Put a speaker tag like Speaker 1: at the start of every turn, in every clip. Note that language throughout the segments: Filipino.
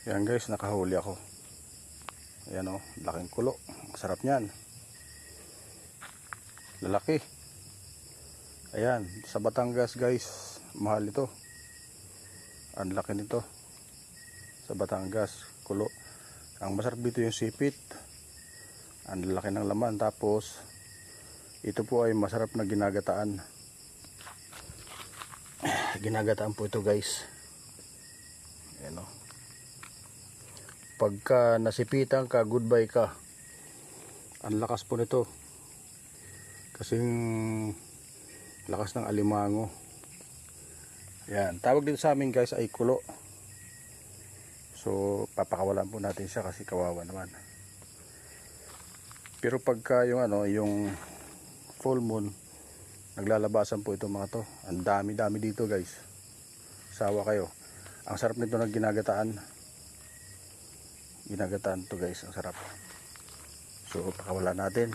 Speaker 1: Yan guys, nakahuli ako. Ayan o, laking kulo. Sarap niyan. Lalaki. Ayan, sa Batangas guys, mahal ito. Ang laki nito. Sa Batangas, kulo. Ang masarap dito yung sipit. Ang laki ng laman. Tapos, ito po ay masarap na ginagataan. Ginagataan po ito guys. Ayan o. Pagka nasipitan ka, goodbye ka. Ang lakas po nito. Kasing lakas ng alimango. Yan, tawag dito sa amin guys ay kulo. So papakawalan po natin siya kasi kawawa naman. Pero pagka yung yung full moon, naglalabasan po ito mga to. Ang dami-dami dito guys. Sawa kayo. Ang sarap nito ng ginagataan. Ginagataan to guys, ang sarap. So pakawala natin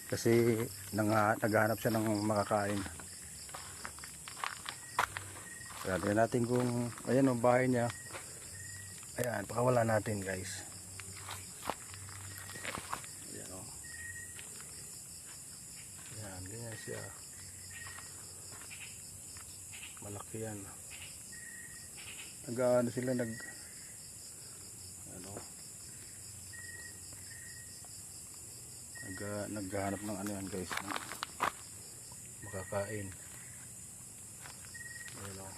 Speaker 1: kasi naghahanap siya ng makakain. Tignan natin kung ayan ang bahay niya. Ayan, pakawala natin guys. Ayan o. Ayan, ganyan siya. Malaki yan. Naghahanap sila naghahanap ng ano yan guys, ng makakain. Ayan o.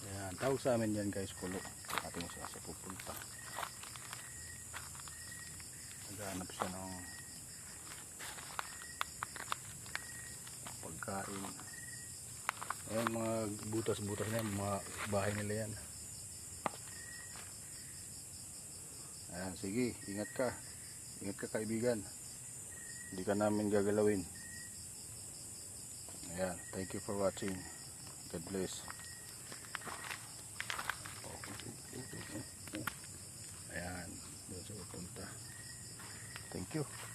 Speaker 1: Ayan, tawag sa amin yan guys, kulo. Ating siya sa pupunta. Naghahanap siya ng pagkain. Ayan, mga butas-butas niya, mga bahay nila yan. Ayan, sige, ingat ka. Ingat ka kaibigan. Hindi ka namin gagalawin. Ayan, thank you for watching. God bless. Ayan, doon sa pupunta. Thank you.